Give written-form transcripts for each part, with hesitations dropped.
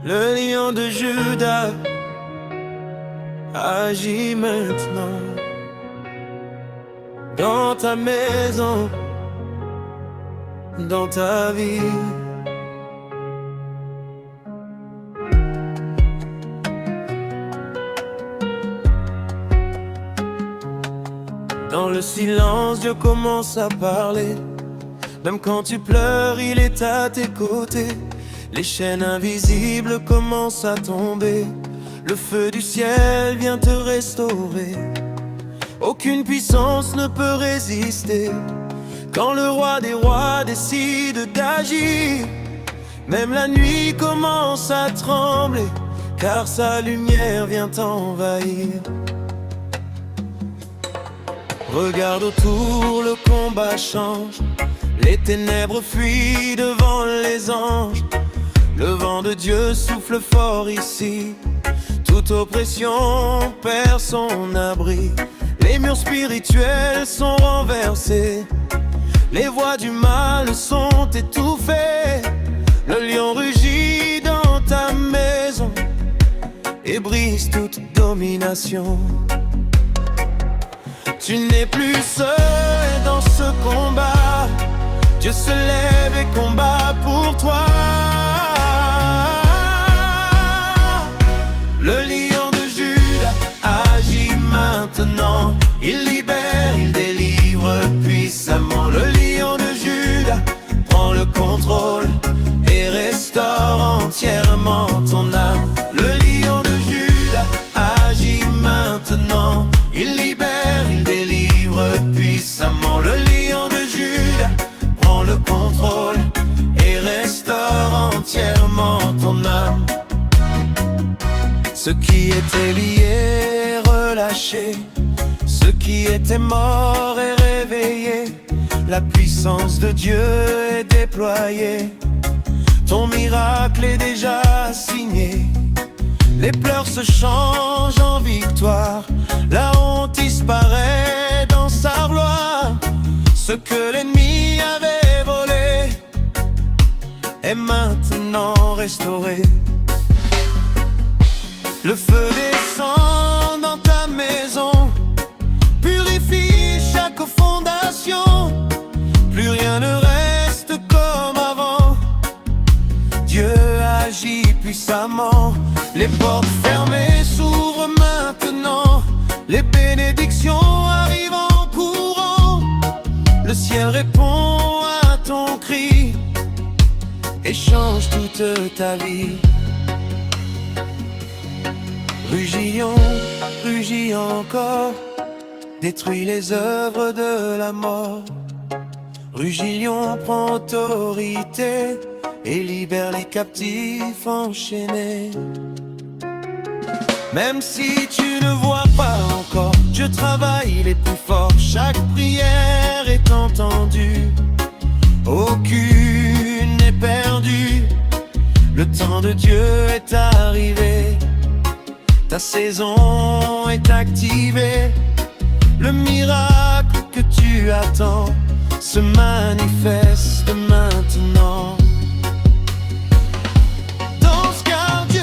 Le lion de Juda agit maintenant dans ta maison, dans ta vie. Dans le silence, Dieu commence à parler. Même quand tu pleures, il est à tes côtés. Les chaînes invisibles commencent à tomber. Le feu du ciel vient te restaurer. Aucune puissance ne peut résister. Quand le roi des rois décide d'agir, même la nuit commence à trembler, car sa lumière vient t'envahir. Regarde autour, le combat change. Les ténèbres fuient devant les anges. Le vent de Dieu souffle fort ici. Toute oppression perd son abri. Les murs spirituels sont renversés. Les voix du mal sont étouffées. Le lion rugit dans ta maison et brise toute domination. Tu n'es plus seul dans ce combat. Dieu se lève et combat pour toi. Le lion de Juda agit maintenant. Il libère, il délivre puissamment. Le lion de Juda prend le contrôle et restaure entièrement ton âme. Le lion de Juda agit maintenant. Il libère, il délivre puissamment. Le lion de Juda prend le contrôle et restaure entièrement ton âme. Ceux qui étaient liés, relâchés. Ceux qui étaient morts et réveillés. La puissance de Dieu est déployée. Ton miracle est déjà signé. Les pleurs se changent en victoire. La honte disparaît dans sa gloire. Ce que l'ennemi avait volé est maintenant restauré. Le feu descend dans ta maison, purifie chaque fondation. Plus rien ne reste comme avant. Dieu agit puissamment. Les portes fermées s'ouvrent maintenant. Les bénédictions arrivent en courant. Le ciel répond à ton cri et change toute ta vie. Rugis encore, détruis les œuvres de la mort. Rugilion prend autorité et libère les captifs enchaînés. Même si tu ne vois pas encore, Dieu travaille les plus forts. Chaque prière est entendue, aucune n'est perdue. Le temps de Dieu est arrivé. Ta saison est activée. Le miracle que tu attends se manifeste maintenant. Danse car Dieu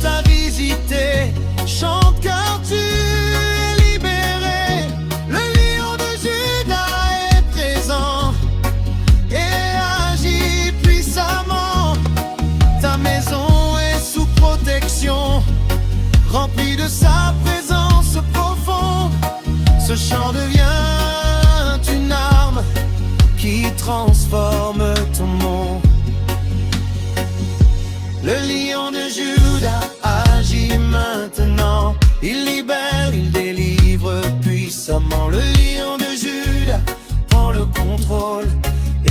t'a visité. Chante car tu es libéré. Le lion de Juda est présent et agit puissamment. Ta maison est sous protection, rempli de sa présence profonde. Ce chant devient une arme qui transforme ton monde. Le lion de Juda agit maintenant. Il libère, il délivre puissamment. Le lion de Juda prend le contrôle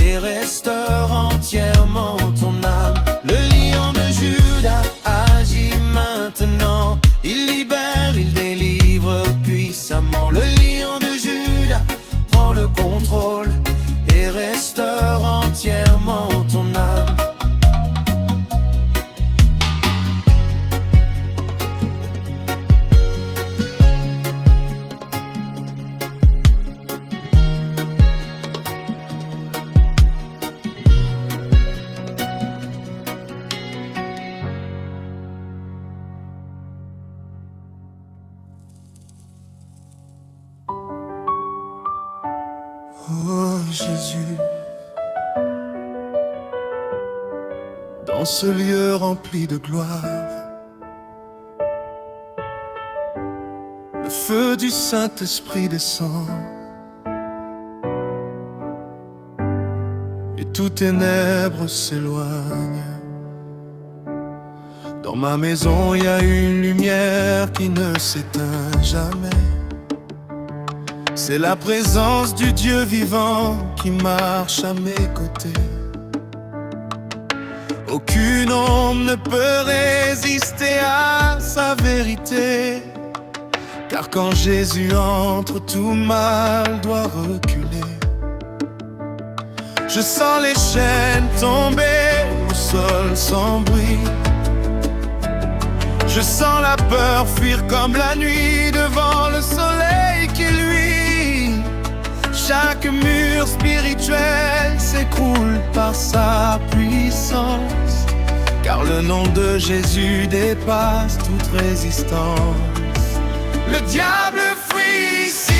et restaure entièrement ton âme. Le lion de Juda agit maintenant. Il libère, il délivre puissamment. Le lion de Juda prend le contrôle et restaure entièrement ton âme. Oh Jésus, dans ce lieu rempli de gloire, le feu du Saint-Esprit descend et toutes ténèbres s'éloignent. Dans ma maison, il y a une lumière qui ne s'éteint jamais. C'est la présence du Dieu vivant qui marche à mes côtés. Aucune ombre ne peut résister à sa vérité, car quand Jésus entre, tout mal doit reculer. Je sens les chaînes tomber au sol sans bruit. Je sens la peur fuir comme la nuit devant le soleil qui luit. Chaque mur spirituel s'écroule par sa puissance, car le nom de Jésus dépasse toute résistance. Le diable fuit ici,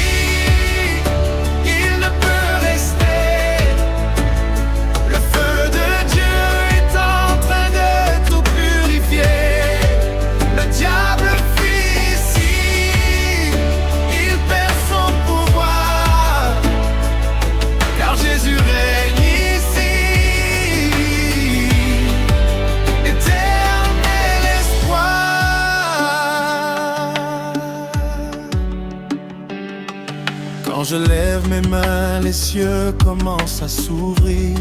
il ne peut rester. Le feu de Dieu est en train de tout purifier. Le diable fuit ici, il perd son pouvoir, car Jésus règne ici. Éternel espoir. Quand je lève mes mains, les cieux commencent à s'ouvrir.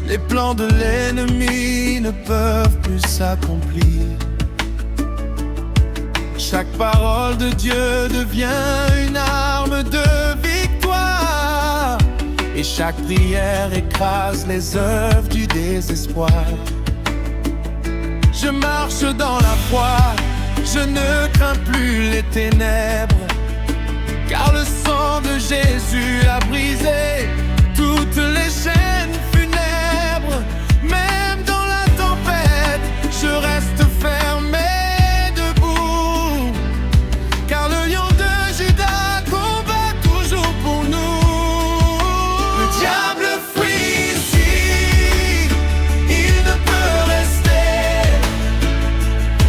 Les plans de l'ennemi ne peuvent plus s'accomplir. Chaque parole de Dieu devient une arme de victoire, et chaque prière écrase les œuvres du désespoir. Je marche dans la foi, je ne crains plus les ténèbres, car le sang de Jésus a brisé toutes les chaînes funèbres. Même dans la tempête, je reste fermé debout, car le lion de Juda combat toujours pour nous. Le diable fuit ici, il ne peut rester.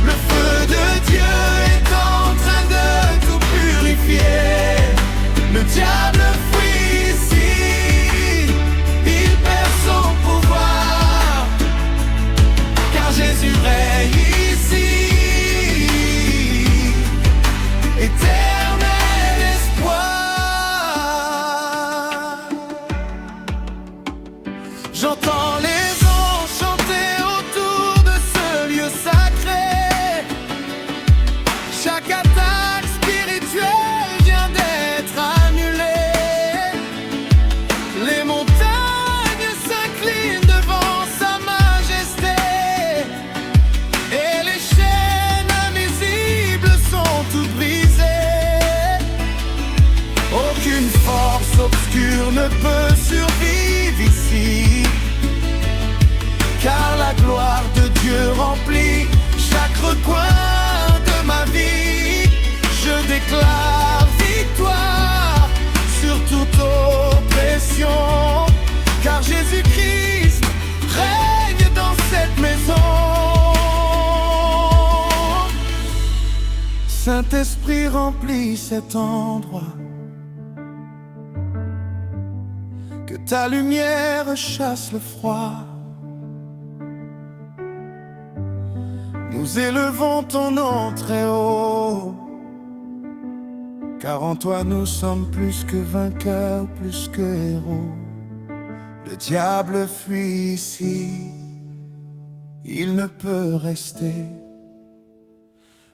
Le feu de Dieu est en train de tout purifier. Le diable fuit ici, il perd son pouvoir, car Jésus règne ici. Éternel espoir. J'entends les anges chanter autour de ce lieu sacré. Chaque attaque spirituelle vient d'être annulée. Les montagnes s'inclinent devant sa majesté, et les chaînes invisibles sont toutes brisées. Aucune force obscure ne peut survivre ici, car la gloire de Dieu remplit chaque recoin de ma vie. Je déclare victoire sur toute oppression, car Jésus-Christ règne dans cette maison. Saint-Esprit remplit cet endroit, que ta lumière chasse le froid. Nous élevons ton nom très haut, car en toi nous sommes plus que vainqueurs, plus que héros. Le diable fuit ici, il ne peut rester.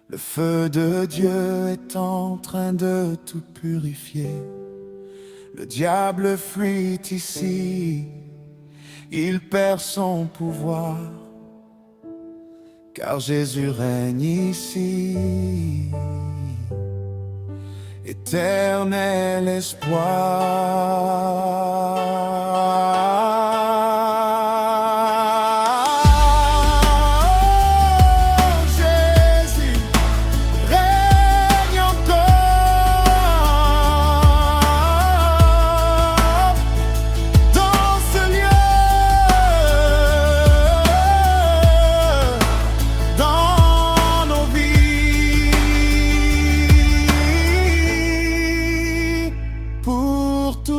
Le feu de Dieu est en train de tout purifier. Le diable fuit ici, il perd son pouvoir, car Jésus règne ici. Éternel espoir.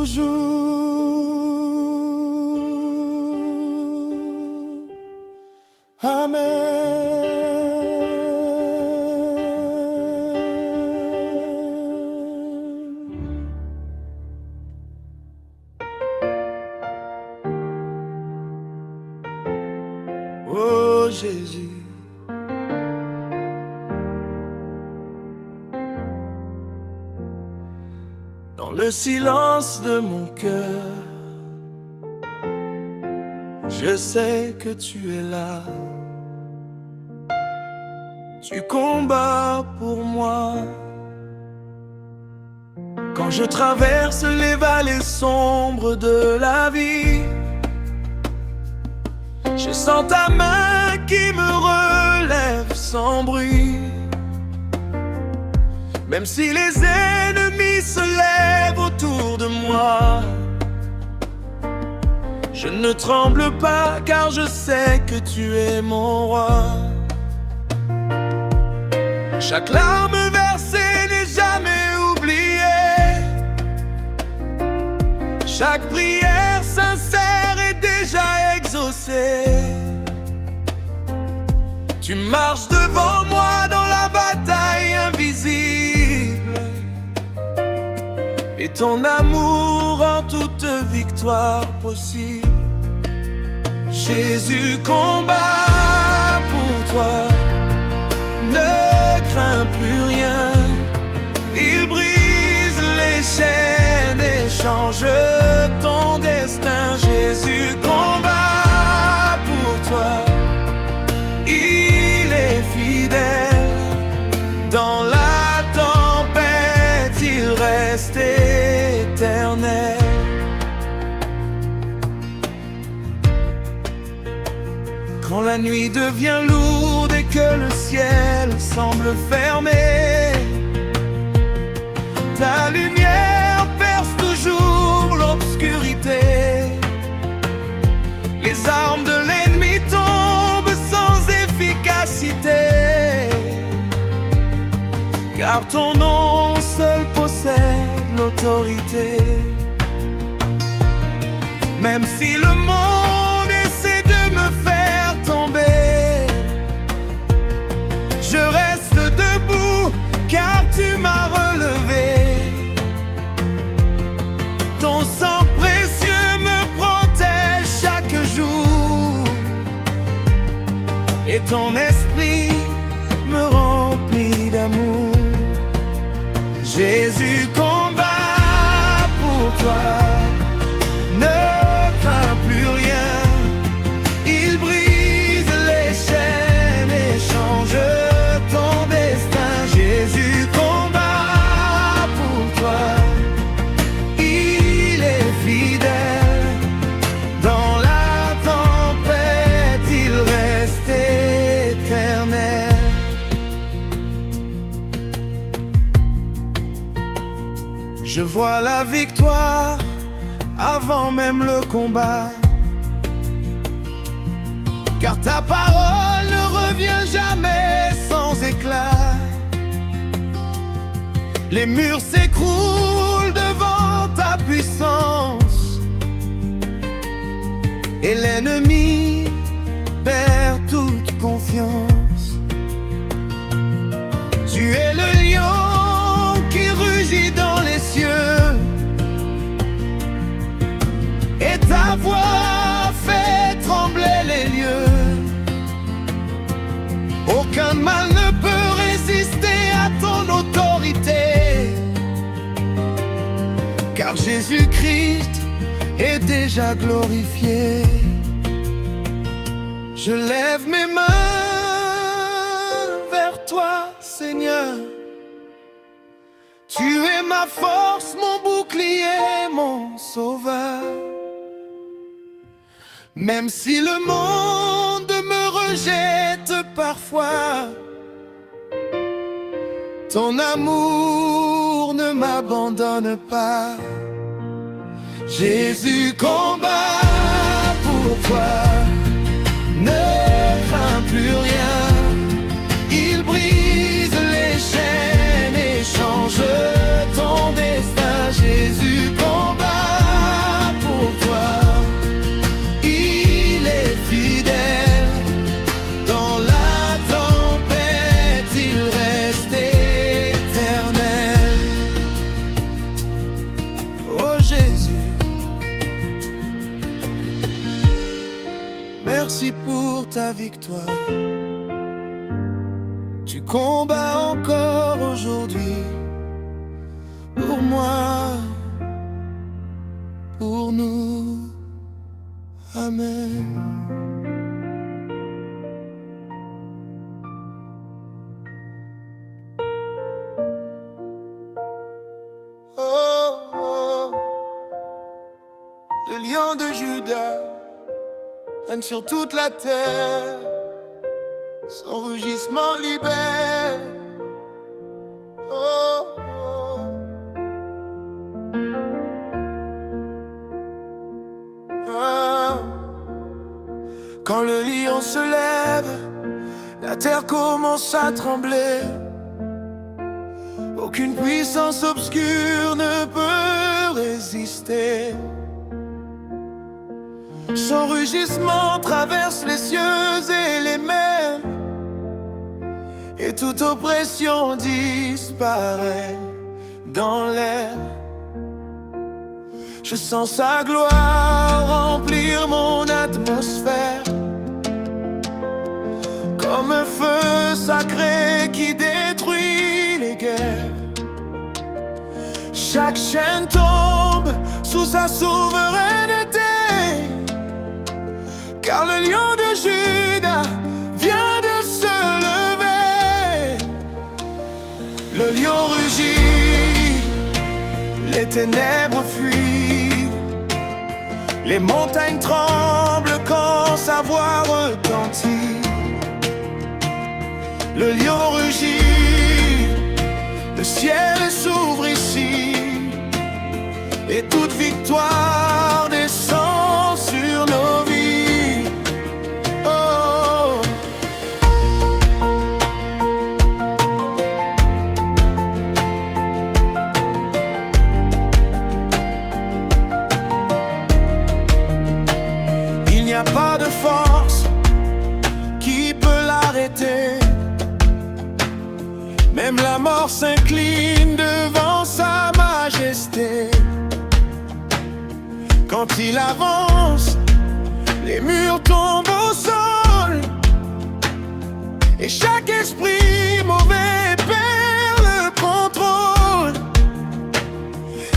toujours. Amen. Oh Jésus, dans le silence de mon cœur, je sais que tu es là. Tu combats pour moi. Quand je traverse les vallées sombres de la vie, je sens ta main qui me relève sans bruit. Même si les ennemis se lèvent autour de moi, je ne tremble pas car je sais que tu es mon roi. Chaque larme versée n'est jamais oubliée. Chaque prière sincère est déjà exaucée. Tu marches devant moi dans la bataille invisible, et ton amour rend toute victoire possible. Jésus combat pour toi, ne crains plus rien. Il brise les chaînes et change ton destin. Jésus combat pour toi, il est fidèle. Dans la tempête, il reste éternel. Quand la nuit devient lourde et que le ciel semble fermé, ta lumière perce toujours l'obscurité. Les armes de l'ennemi tombent sans efficacité, car ton nom seul possède l'autorité. Même si le monde essaie de me faire tomber, je reste debout car tu m'as relevé. Ton sang précieux me protège chaque jour, et ton esprit me remplit d'amour. Jésus combat pour toi, ne crains plus rien. Il brise les chaînes et change ton destin. Jésus combat pour toi, il est fidèle. Dans la tempête, il reste éternel. Je vois la victoire avant même le combat, car ta parole ne revient jamais sans éclat. Les murs s'écroulent devant ta puissance, et l'ennemi perd toute confiance. Tu es le lion qui rugit dans les cieux, et ta voix fait trembler les lieux. Aucun mal ne peut résister à ton autorité, car Jésus-Christ est déjà glorifié. Je lève mes mains vers toi, Seigneur. Tu es ma force, mon bouclier, mon sauveur. Même si le monde me rejette parfois, ton amour ne m'abandonne pas. Jésus combat pour toi, ne crains plus rien. Il brise les chaînes et change ton destin. Jésus combat merci pour ta victoire. Tu combats encore aujourd'hui pour moi, pour nous. Amen. Oh, oh. Le lion de Juda règne sur toute la terre. Son rugissement libère. Oh, oh. Ah. Quand le lion se lève, la terre commence à trembler. Aucune puissance obscure ne peut résister. Son rugissement traverse les cieux et les mers, et toute oppression disparaît dans l'air. Je sens sa gloire remplir mon atmosphère, comme un feu sacré qui détruit les guerres. Chaque chaîne tombe sous sa souveraineté, car le lion de Juda vient de se lever. Le lion rugit, les ténèbres fuient, les montagnes tremblent quand sa voix retentit. Le lion rugit, le ciel s'ouvre ici, et toute victoire descend sur nos vies. Oh. Il n'y a pas de force qui peut l'arrêter. Même la mort s'incline devant sa majesté. Quand il avance, les murs tombent au sol, et chaque esprit mauvais perd le contrôle.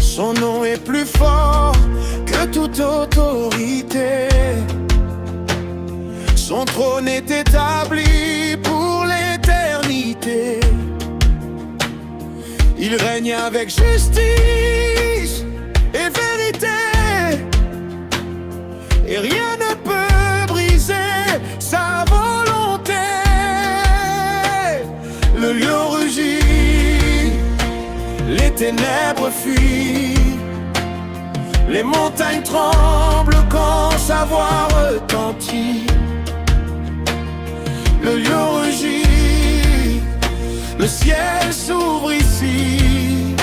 Son nom est plus fort que toute autorité. Son trône est établi pour l'éternité. Il règne avec justice et vérité, et rien ne peut briser sa volonté. Le lion rugit, les ténèbres fuient, les montagnes tremblent quand sa voix retentit. Le lion rugit, le ciel s'ouvre ici,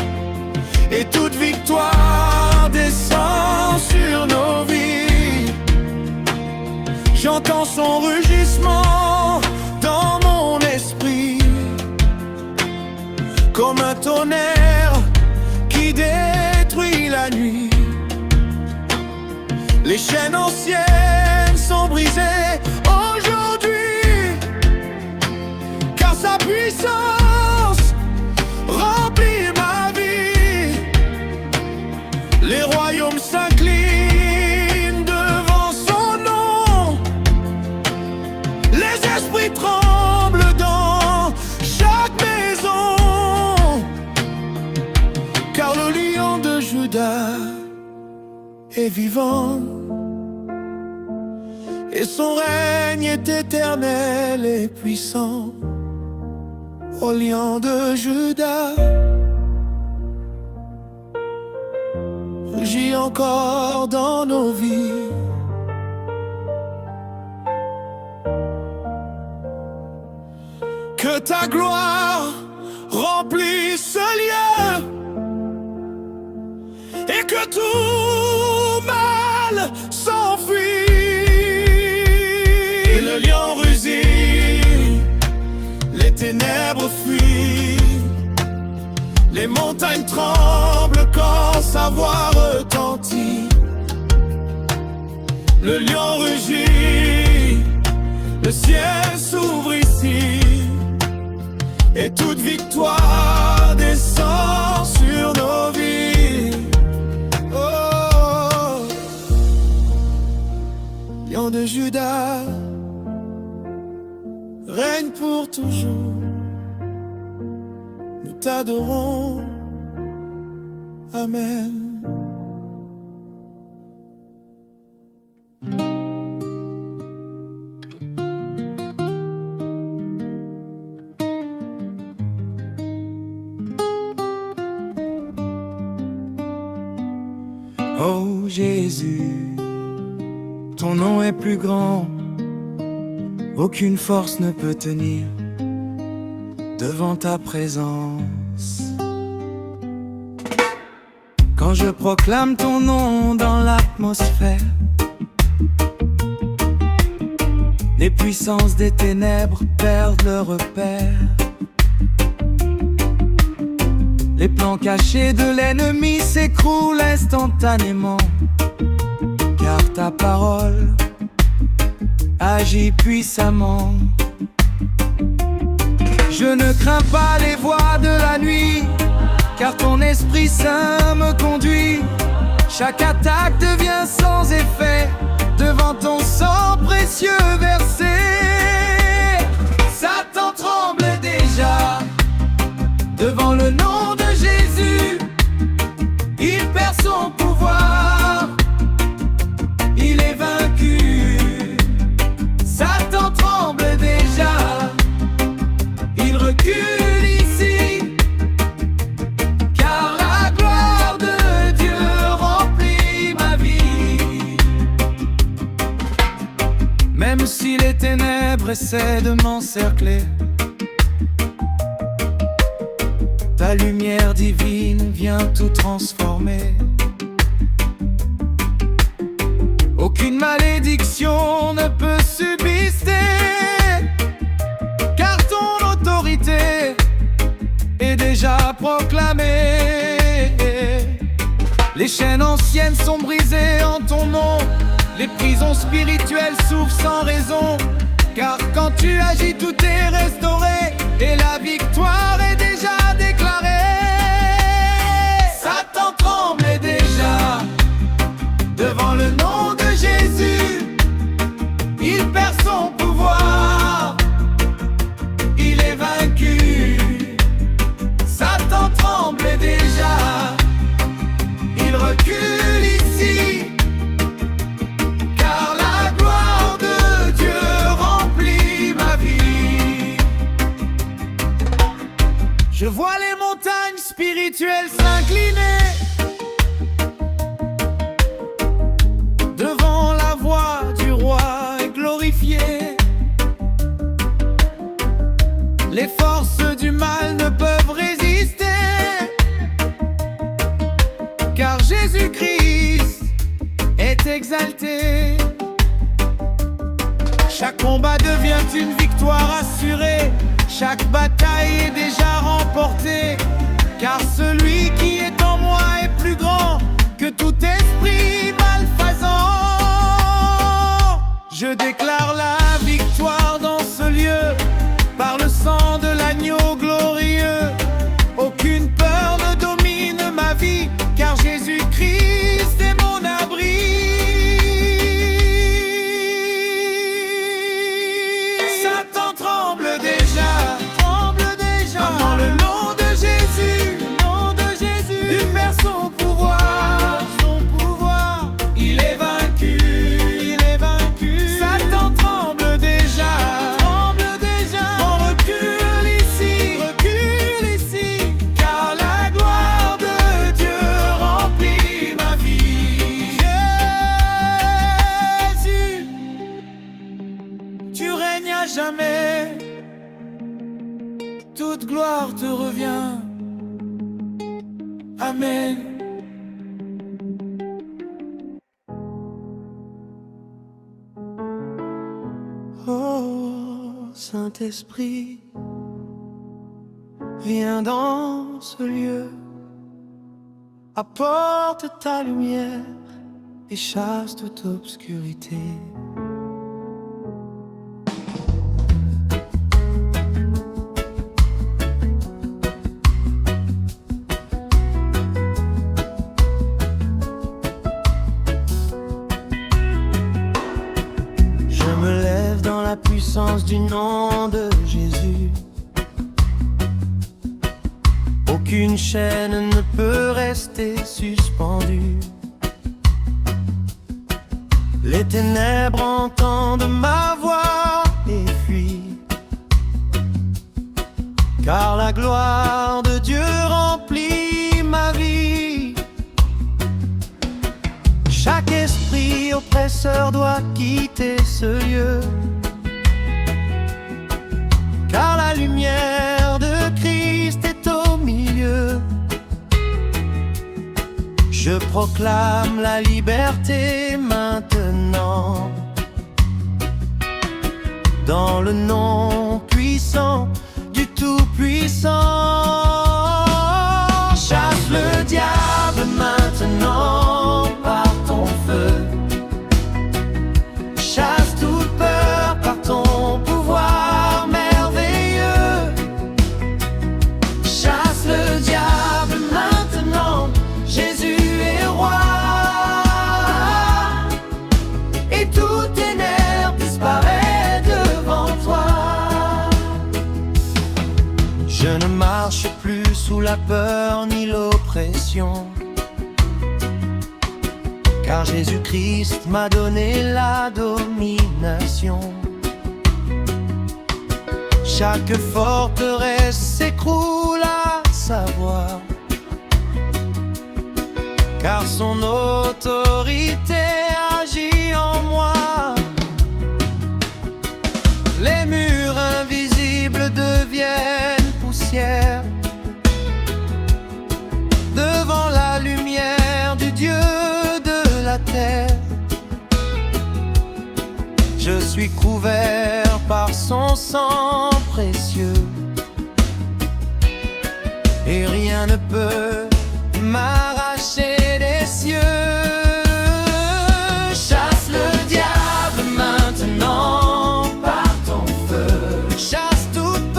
et toute victoire descend sur nos vies. J'entends son rugissement dans mon esprit, comme un tonnerre qui détruit la nuit. Les chaînes anciennes sont brisées aujourd'hui, car sa puissance remplit ma vie. Les royaumes s'inclinent devant son nom, les esprits tremblent dans chaque maison, car le lion de Juda est vivant, et son règne est éternel et puissant. Au lion de Juda, rugit encore dans nos vies. Que ta gloire remplisse ce lieu, et que tout mal s'enfuit. Le lion rugit, les ténèbres fuient, les montagnes tremblent quand sa voix retentit. Le lion rugit, Le ciel s'ouvre ici et toute victoire descend sur nos vies. Oh, Lion de Juda, règne pour toujours. Nous t'adorons. Amen. Oh Jésus, ton nom est plus grand, aucune force ne peut tenir devant ta présence. Quand je proclame ton nom dans l'atmosphère, les puissances des ténèbres perdent leur repère. Les plans cachés de l'ennemi s'écroulent instantanément, car ta parole agit puissamment. Je ne crains pas les voix de la nuit, car ton Esprit Saint me conduit. Chaque attaque devient sans effet devant ton sang précieux versé. Satan tremble déjà devant le nom de Jésus. Il perd son pouvoir, il est vaincu. Satan tremble déjà, il recule ici, car la gloire de Dieu remplit ma vie. Même si les ténèbres essaient de m'encercler, ta lumière divine vient tout transformer. Aucune malédiction ne peut subsister, car ton autorité est déjà proclamée. Les chaînes anciennes sont brisées en ton nom, les prisons spirituelles s'ouvrent sans raison, car quand tu agis tout est restauré et la victoire est déjà déclarée. Satan tremble déjà devant le nom de Jésus. Il perd son pouvoir, il est vaincu. Satan tremble déjà, il recule ici, car la gloire de Dieu remplit ma vie. Je vois les montagnes spirituelles s'incliner devant la voix du roi est glorifiée. Les forces du mal ne peuvent résister, car Jésus-Christ est exalté. Chaque combat devient une victoire assurée, chaque bataille est déjà remportée, car celui qui est en moi est plus grand que tout esprit malfaisant. Je déclare la victoire dans ce lieu, par le sang de l'agneau glorieux. Aucune peur ne domine ma vie, car Jésus-Christ est mon abri. Satan tremble déjà dans le nom de Jésus. Il perd son pouvoir, il est vaincu. Satan tremble déjà, on recule ici, car la gloire de Dieu remplit ma vie. Jésus, tu règnes à jamais, toute gloire te revient. Amen. Oh Saint-Esprit, viens dans ce lieu, apporte ta lumière et chasse toute obscurité. puissance du nom de Jésus. Aucune chaîne ne peut rester suspendue. Les ténèbres entendent ma voix et fuient, car la gloire de Dieu remplit ma vie. Chaque esprit oppresseur doit quitter ce lieu, car la lumière de Christ est au milieu. Je proclame la liberté maintenant, dans le nom puissant du Tout-Puissant. Chasse le diable maintenant par ton feu. Chasse toute peur par ton pouvoir merveilleux. Chasse le diable maintenant, Jésus est roi. Et tout ténèbres disparaît devant toi. Je ne marche plus sous la peur ni l'oppression, car Jésus-Christ m'a donné la domination. Chaque forteresse s'écroule à sa voix, car son autorité agit en moi. Les murs invisibles deviennent poussière devant la lumière du Dieu de la terre. Je suis couvert par son sang précieux, et rien ne peut m'arracher des cieux. Chasse le diable maintenant par ton feu. Chasse toute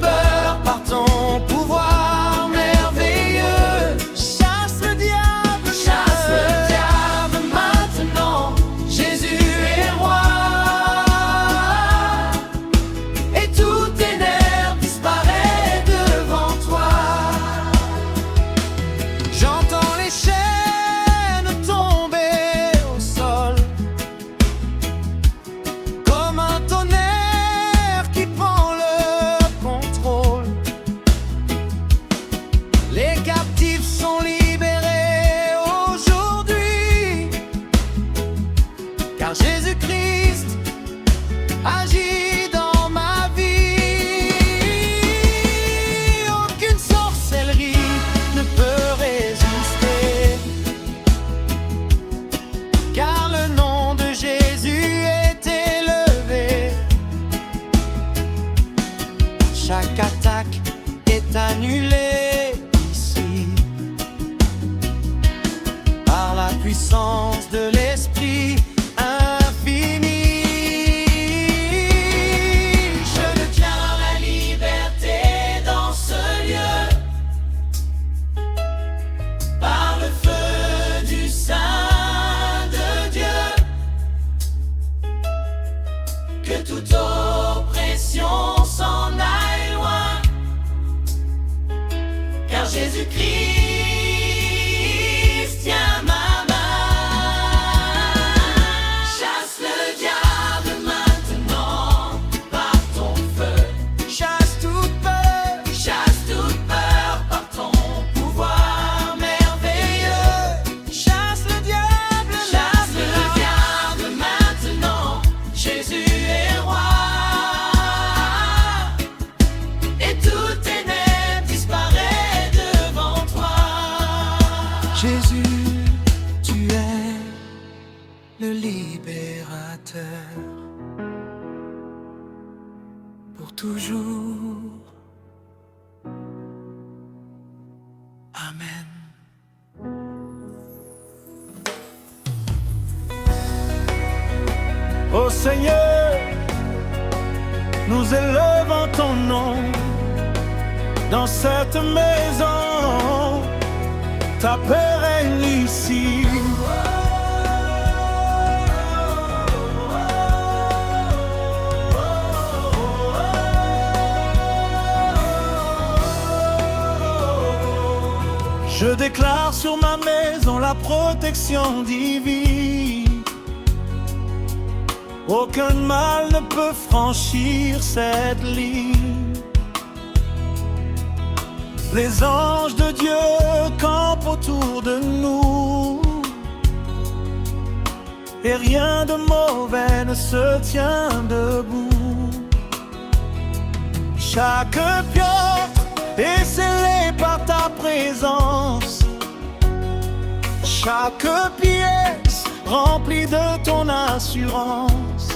peur par ton pouvoir merveilleux. Chasse le diable maintenant, Jésus est roi. Et tout ténèbres disparaît devant toi. J'entends les chaînes tomber au sol, comme un tonnerre qui prend le contrôle. Les captifs sont libérés aujourd'hui, car Jésus-Christ agit dans ma vie. Aucune sorcellerie ne peut résister, car le nom de Jésus est élevé. Chaque attaque est annulée ici, par la puissance de l'Esprit infini. Je déclare la liberté dans ce lieu, par le feu du Saint de Dieu. Que toute oppression s'en aille loin, car Jésus-Christ tient ma main. Chasse le diable maintenant par ton feu. Chasse toute peur par ton pouvoir merveilleux. Chasse le diable maintenant, Jésus est roi. Et tout ténèbres disparaît devant toi. Jésus, tu es le libérateur pour toujours. Amen. Ô Seigneur, nous élevons ton nom dans cette maison. Ta paix règne ici. déclare sur ma maison la protection divine. Aucun mal ne peut franchir cette ligne. Les anges de Dieu campent autour de nous, et rien de mauvais ne se tient debout. Chaque pion est scellé par ta présence, chaque pièce remplie de ton assurance.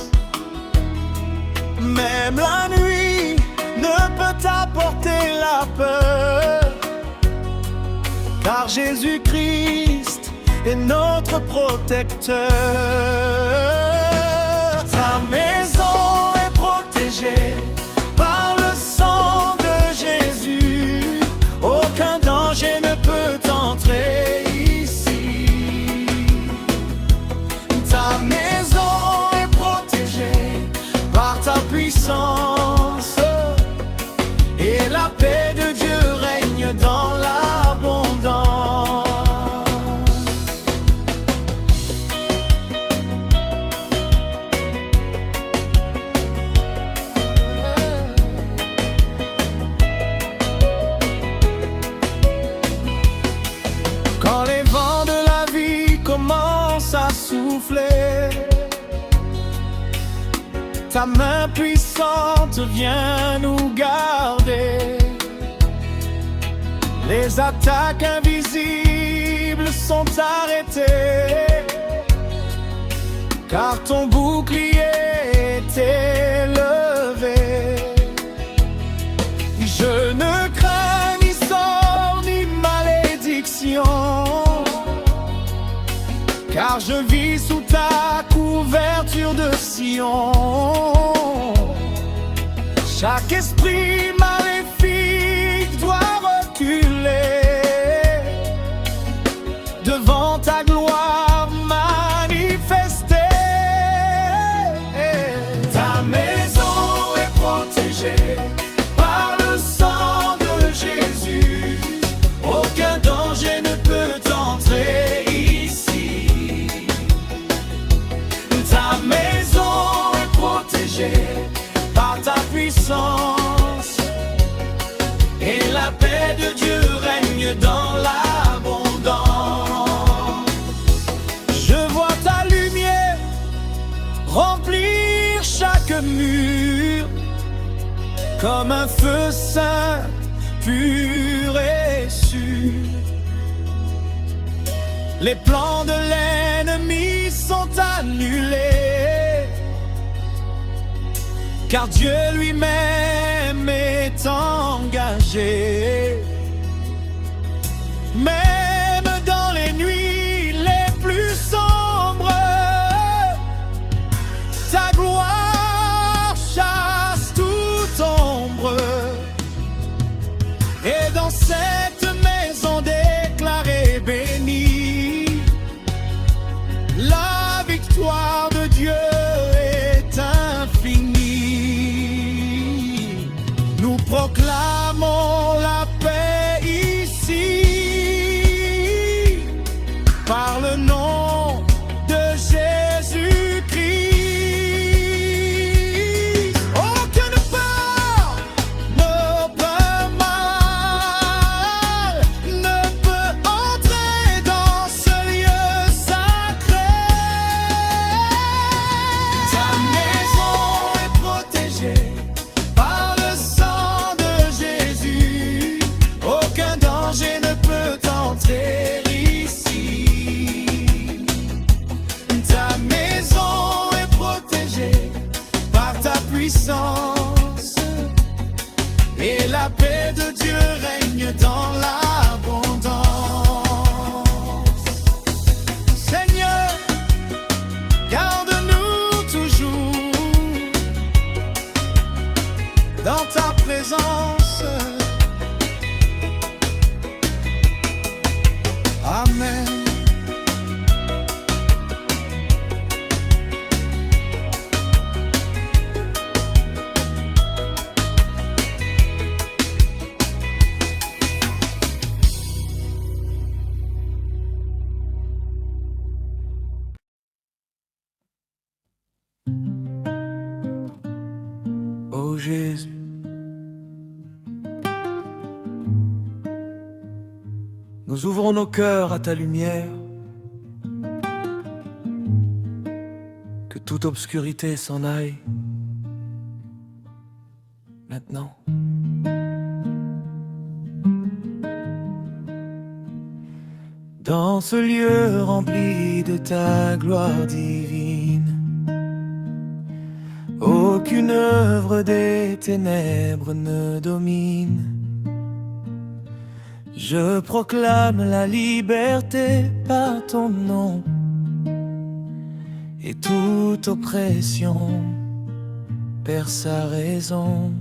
Même la nuit ne peut t'apporter la peur, car Jésus-Christ est notre protecteur. Ta maison est protégée par le sang de Jésus. Aucun danger ne peut entrer ici. Ta maison est protégée par ta puissance, et la paix de Dieu règne dans l'abondance. Quand les vents de la vie commencent à souffler, ta main puissante vient nous garder. Les attaques invisibles sont arrêtées, car ton bouclier est élevé. Je ne crains ni sort ni malédiction, car je vis sous ta couverture de Sion. Chaque esprit maléfique doit reculer devant ta gloire manifestée. Ta maison est protégée par le sang de Jésus. Aucun danger ne peut entrer ici. Ta maison est protégée par ta puissance, et la paix de Dieu règne dans l'abondance. Je vois ta lumière remplir chaque mur, comme un feu saint, pur et sûr. Les plans de l'ennemi sont annulés, car Dieu lui-même est engagé. Même dans les nuits les plus sombres, ta gloire chasse toute ombre. Et dans cette maison déclarée bénie, la victoire de Dieu est infinie. Nous proclamons la paix ici, par le nom de Jésus-Christ. Aucune peur, aucun mal ne peut entrer dans ce lieu sacré. Jésus. Nous ouvrons nos cœurs à ta lumière, que toute obscurité s'en aille maintenant. Dans ce lieu rempli de ta gloire divine, aucune œuvre des ténèbres ne domine. Je proclame la liberté par ton nom, et toute oppression perd sa raison.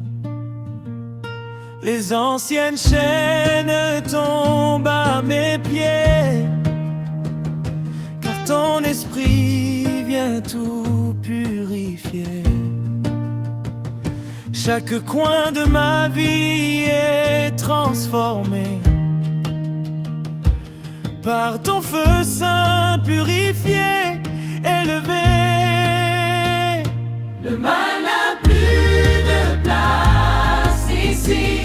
Les anciennes chaînes tombent à mes pieds, car ton esprit vient tout purifier. Chaque coin de ma vie est transformé par ton feu saint purifié, élevé. Le mal n'a plus de place ici,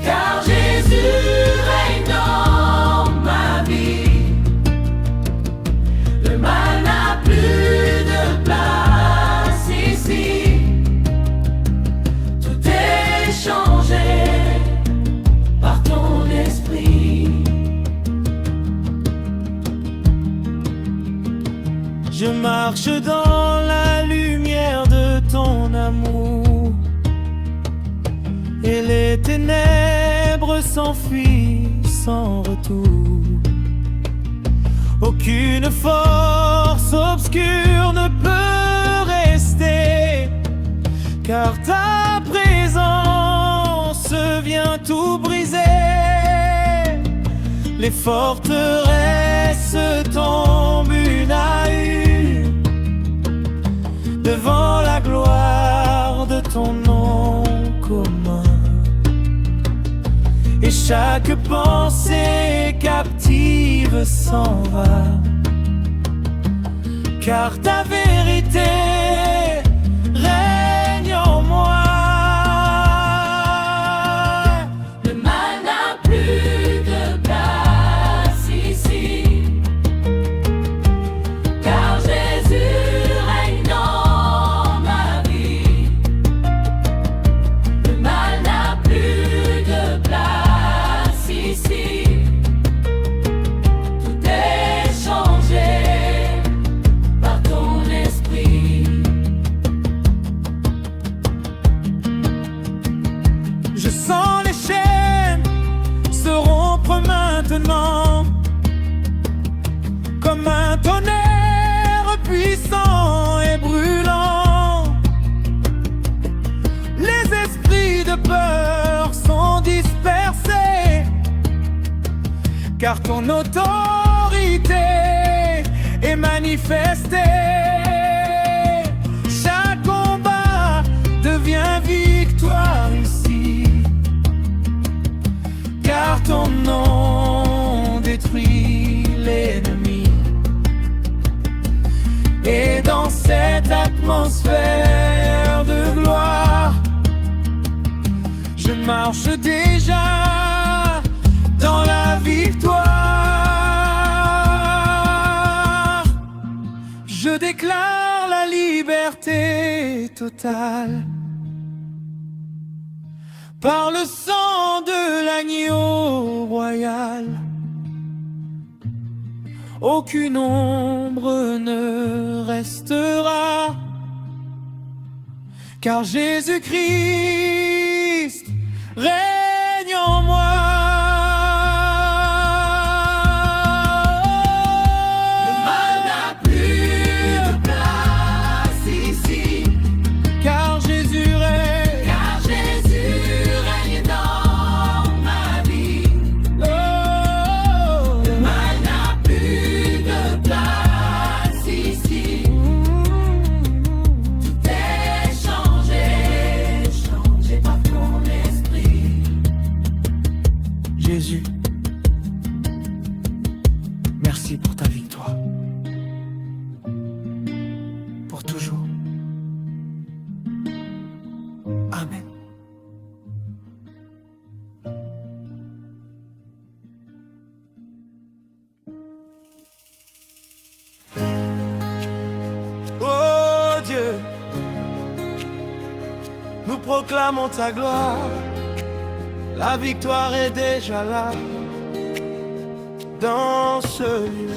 car Jésus règne dans ma vie. Le mal n'a plus de place ici, tout est changé par ton esprit. Je marche dans la lumière de ton amour, et les ténèbres s'enfuient sans retour. Aucune force obscure ne peut rester, car ta présence vient tout briser. Les forteresses tombent une à une devant la gloire de ton nom commun. Et chaque pensée captive s'en va, car ta vérité règne en moi. Le mal n'a plus de place ici, car Jésus règne dans ma vie. Le mal n'a plus de place ici, tout est changé par ton esprit. Je sens les chaînes se rompre maintenant, comme un tonnerre puissant et brûlant. Les esprits de peur sont dispersés, car ton autorité est manifestée. Chaque combat devient victoire ici, car ton nom détruit l'ennemi. Et dans cette atmosphère de gloire, je marche déjà dans la victoire. Je déclare la liberté totale par le sang de l'agneau royal. Aucune ombre ne restera, car Jésus-Christ règne en moi. Le mal n'a plus de place ici, car Jésus règne. Car Jésus règne dans ma vie. Oh, le mal n'a plus de place ici. Tout est changé, changé par ton esprit. Jésus, merci pour ta victoire, pour toujours. proclamons ta gloire. La victoire est déjà là, dans ce lieu.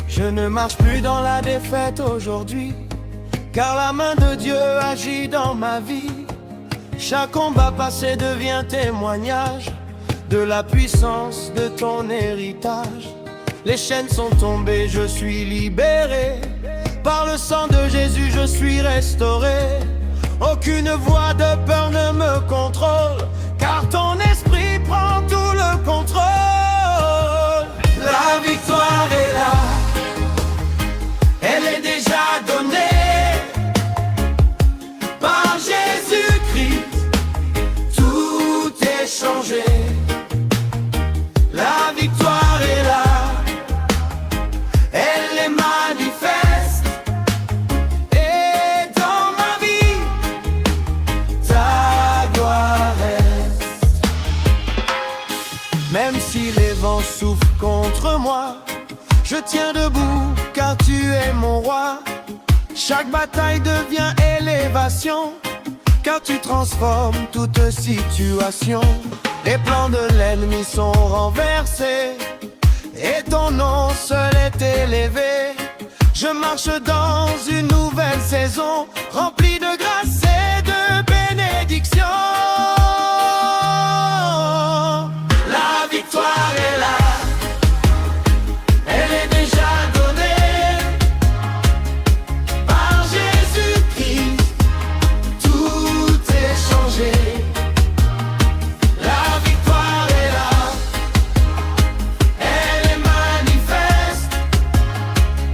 Je ne marche plus dans la défaite aujourd'hui, car la main de Dieu agit dans ma vie. Chaque combat passé devient témoignage de la puissance de ton héritage. Les chaînes sont tombées, je suis libéré. Par le sang de Jésus, je suis restauré. Aucune voix de peur ne me contrôle, car ton esprit prend tout le contrôle. La victoire est là, elle est déjà donnée. Par Jésus-Christ, tout est changé. La victoire est là, elle est manifeste. Et dans ma vie, ta gloire reste. Même si les vents soufflent contre moi, je tiens debout car tu es mon roi. Chaque bataille devient élévation, car tu transformes toute situation. Les plans de l'ennemi sont renversés, et ton nom seul est élevé. Je marche dans une nouvelle saison, remplie de grâce et de bénédiction. La victoire est là, elle est déjà donnée. Par Jésus-Christ, tout est changé. La victoire est là, elle est manifeste.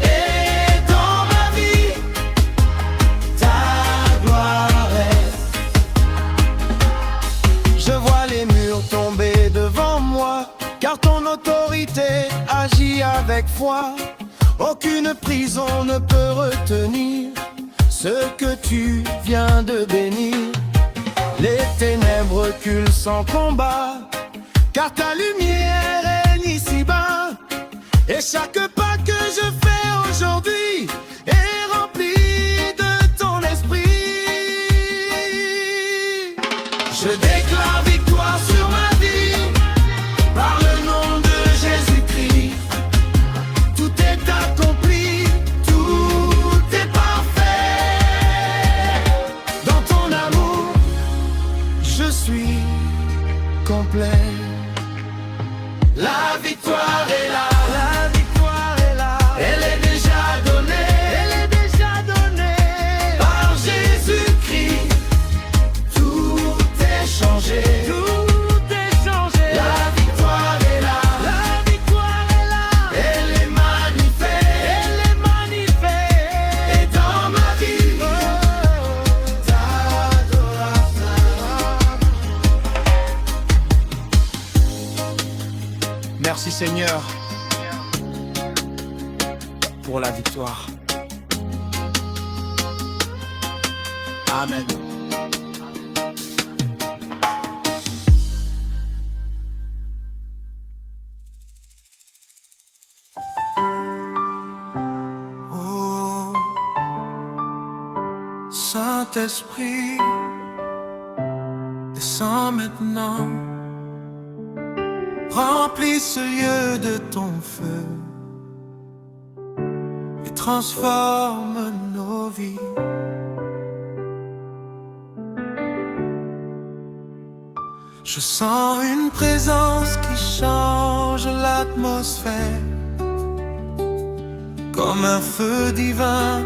Et dans ma vie, ta gloire reste. Je vois les murs tomber devant moi, car ton autorité agit avec foi. Aucune prison ne peut retenir ce que tu viens de bénir. Les ténèbres reculent sans combat, car ta lumière règne ici-bas. Et chaque pas que je fais aujourd'hui est rempli de ton esprit. Je déclare victoire sur ma vie, par le nom de Jésus-Christ. Tout est accompli, tout est parfait. Dans ton amour, je suis complet. La victoire est là, la victoire est là. Elle est déjà donnée, elle est déjà donnée. Par Jésus-Christ, tout est changé. Tout est changé. La victoire est là, la victoire est là. Elle est manifeste, elle est manifeste. Et dans ma vie, ta adoration. Merci Seigneur pour la victoire. Amen. Oh, Saint-Esprit, descends maintenant. Remplis ce lieu de ton feu et transforme nos vies. Je sens une présence qui change l'atmosphère, comme un feu divin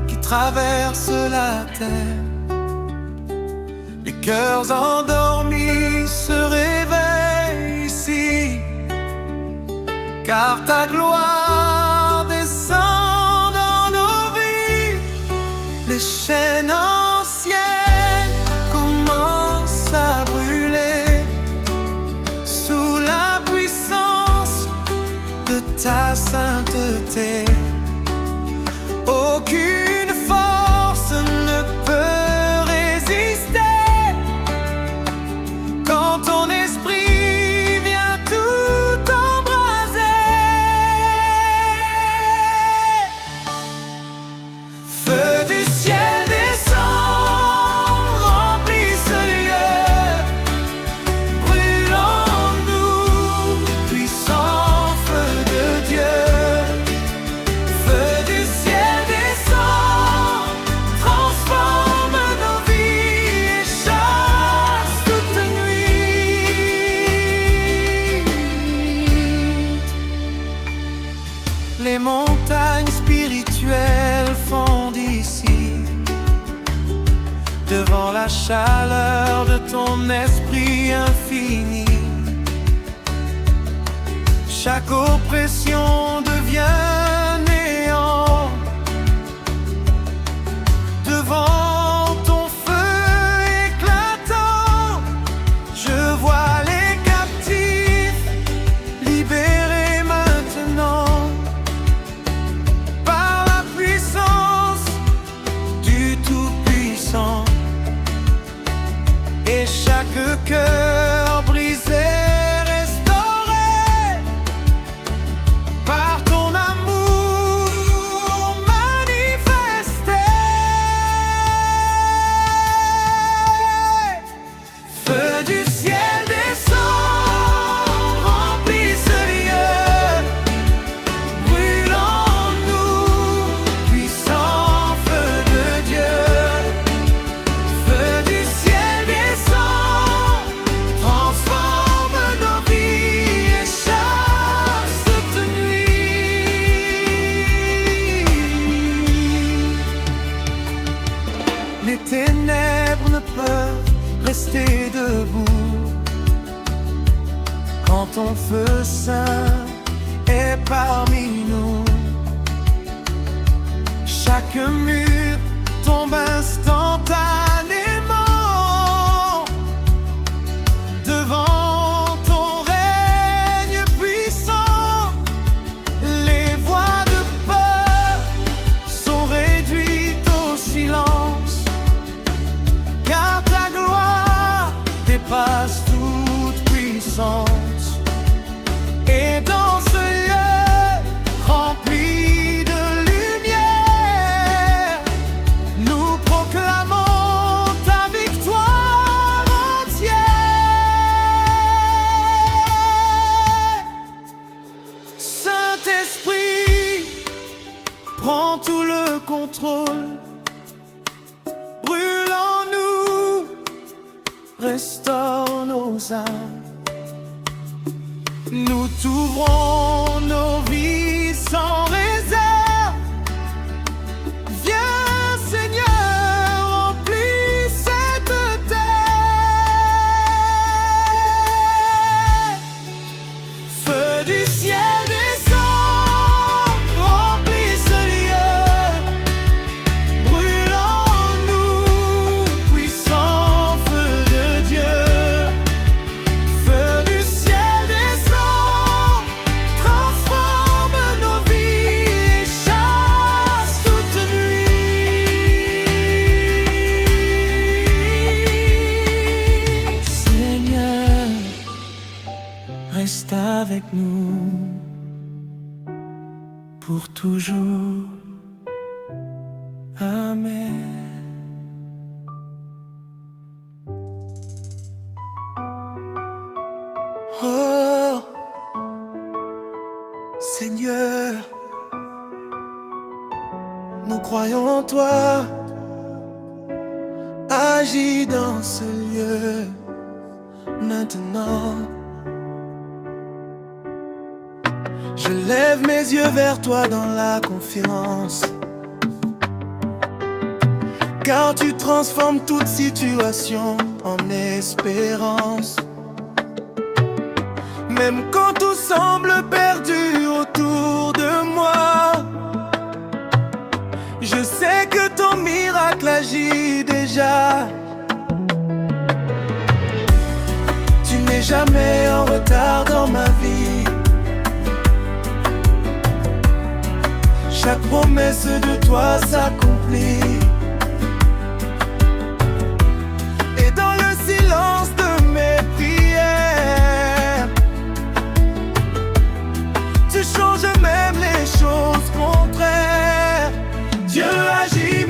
qui traverse la terre. Les cœurs endormis se réveillent ici, car ta gloire descend dans nos vies. Les chaînes anciennes commencent à brûler sous la puissance de ta sainteté. Aucune force ne peut résister quand ton esprit Feu du ciel descend, remplis ce lieu. Brûle en nous, puissant feu de Dieu. Feu du ciel descend, transforme nos vies et chasse toute nuit. Les montagnes spirituelles fondent ici, devant la chaleur de ton esprit infini. Chaque oppression devient néant devant ton feu éclatant. Je vois les captifs libérés maintenant par la puissance du Tout-Puissant. Et chaque cœur brisé restauré par ton amour manifesté. Feu du ciel descend, remplis ce lieu. Brûle en nous, puissant feu de Dieu. Feu du ciel descend, transforme nos vies et chasse toute nuit. Les ténèbres ne peuvent rester debout quand ton feu saint est parmi nous. Chaque mur tombe instantanément devant ton règne puissant. Les voix de peur sont réduites au silence, car ta gloire dépasse toute puissance. Et dans ce lieu rempli de lumière, nous proclamons ta victoire entière. Saint-Esprit, prends tout le contrôle. Brûle en nous, restaure nos âmes. Nous t'ouvrons nos vies sans réserve. Viens Seigneur, remplis cette terre. Feu du ciel descend, remplis ce lieu. Brûle en nous, puissant feu de Dieu. Feu du ciel descend, transforme nos vies et chasse toute nuit. Seigneur, reste avec nous pour toujours. Amen. Oh Seigneur, nous croyons en toi. Agis dans ce lieu maintenant. Je lève mes yeux vers toi dans la confiance, car tu transformes toute situation en espérance. Même quand tout semble perdu autour de moi, je sais que ton miracle agit déjà. Tu n'es jamais en retard dans ma vie. Chaque promesse de toi s'accomplit. Et dans le silence de mes prières, tu changes même les choses contraires. Dieu agit.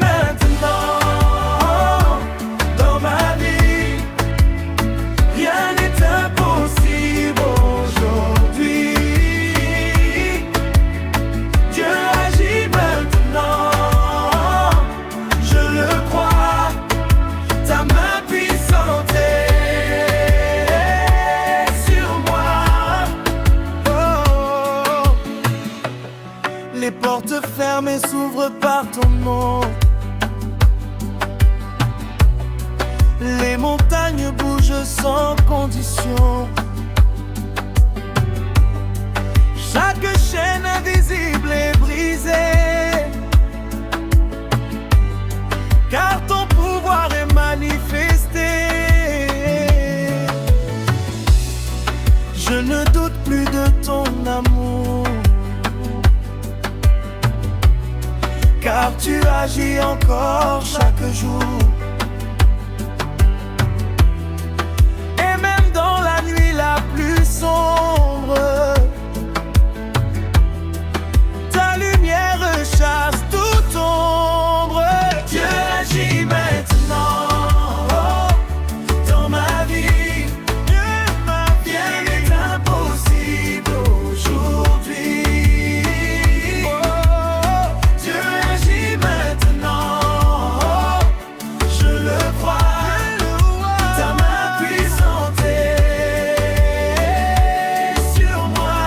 ton nom. Les montagnes bougent sans condition. Chaque chaîne invisible est brisée, car ton pouvoir est manifesté. Je ne doute plus de ton amour, car tu agis encore chaque jour. Et même dans la nuit la plus sombre, ta lumière chasse toute ombre. Dieu agit maintenant dans ma vie. Rien n'est impossible aujourd'hui. Dieu agit maintenant, je le crois. Ta main puissante est sur moi.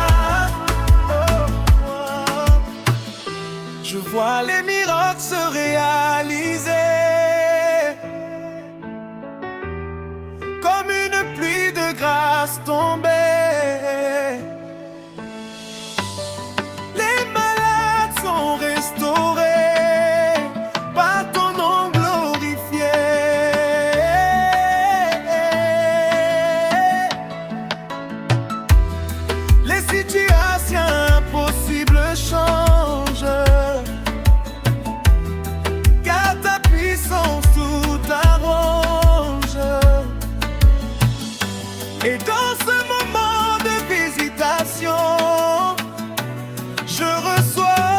Je vois les miracles se réaliser, comme une pluie de grâce tomber. Les malades sont restaurés par ton nom glorifié. Les situations impossibles changent, car ta puissance tout arrange. Et dans ce moment de visitation, je reçois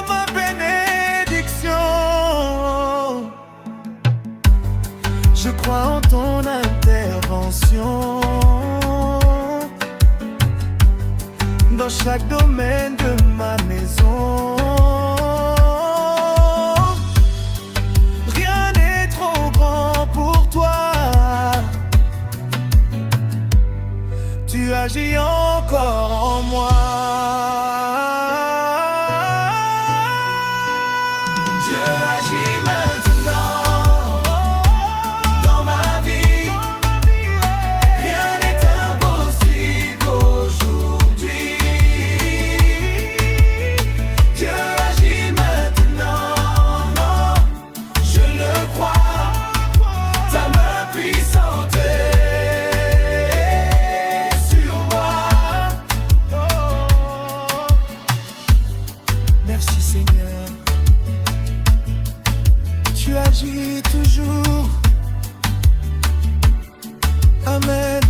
ma bénédiction. Je crois en ton intervention dans chaque domaine de ma maison. Rien n'est trop grand pour toi. Tu agis encore en moi. Dieu agit maintenant dans ma vie. Rien n'est impossible aujourd'hui. Dieu agit maintenant, je le crois. Ta main puissante est sur moi. Merci Seigneur, tu agis toujours. Amen.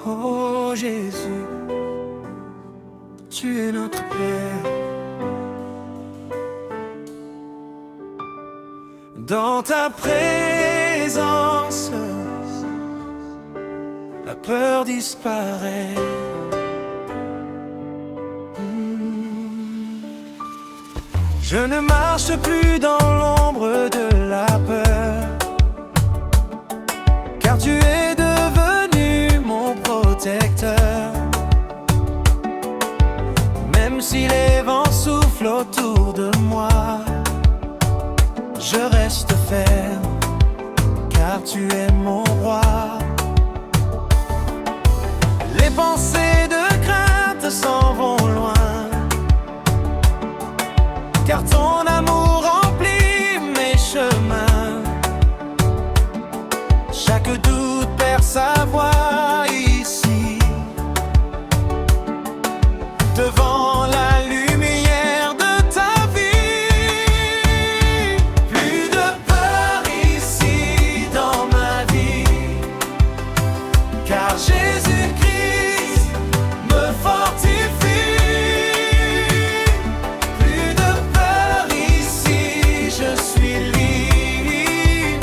Oh Jésus, tu es notre Père. Dans ta présence, la peur disparaît. Je ne marche plus dans l'ombre de la peur, car tu es devenu mon protecteur. Même si les vents soufflent autour de moi, je reste ferme, car tu es mon roi. Les pensées de crainte s'en vont loin, car ton amour remplit mes chemins. Chaque doute perd sa voix ici, devant la lumière de ta vie. Plus de peur ici dans ma vie, car Jésus-Christ me fortifie. Plus de peur ici, je suis libre.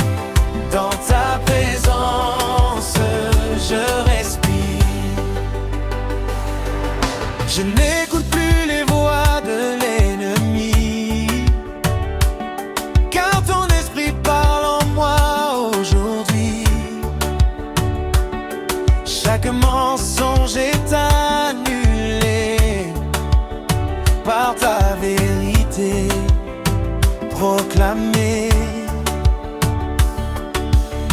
Dans ta présence, je respire. Je n'écoute plus les voix de l'ennemi, car ton esprit parle en moi aujourd'hui. Chaque mensonge est annulé par ta vérité proclamée.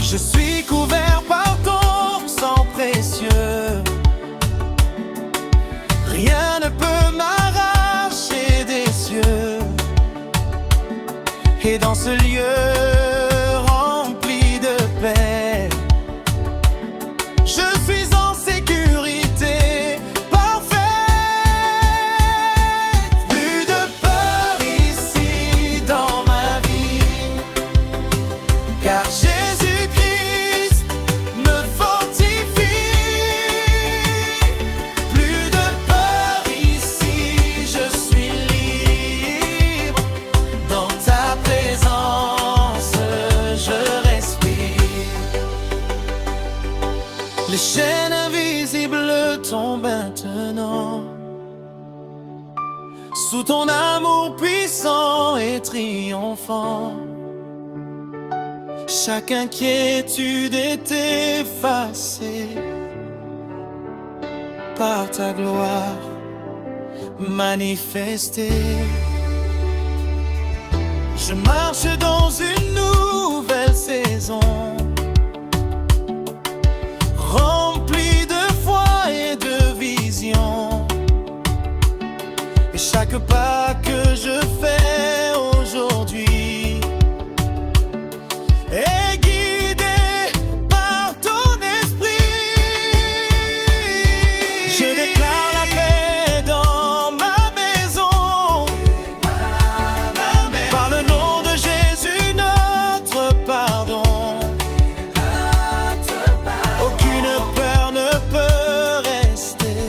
Je suis couvert par ton sang précieux. Rien ne peut m'arracher des cieux. Et dans ce lieu rempli de paix, je suis en sécurité parfaite. Plus de peur ici dans ma vie, car Jésus-Christ me fortifie. Plus de peur ici, je suis libre. Dans ta présence, je respire. Les chaînes invisibles tombent maintenant sous ton amour puissant et triomphant. Chaque inquiétude est effacée par ta gloire manifestée. Je marche dans une nouvelle saison, rempli de foi et de vision. Et chaque pas que je fais aujourd'hui est guidé par ton esprit. Je déclare la paix dans ma maison, par le nom de Jésus, notre pardon. Aucune peur ne peut rester,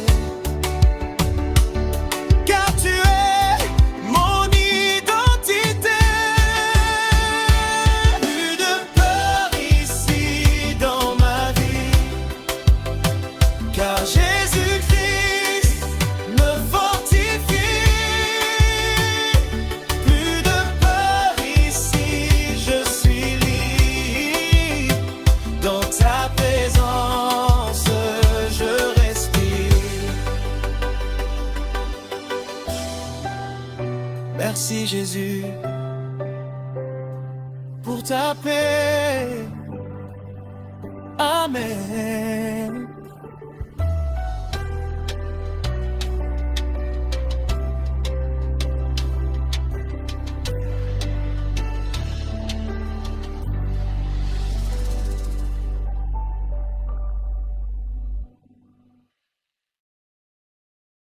car tu es mon identité. Plus de peur ici dans ma vie, car Jésus-Christ me fortifie. Plus de peur ici, je suis libre. Dans ta présence, je respire. Merci Jésus pour ta paix. Amen.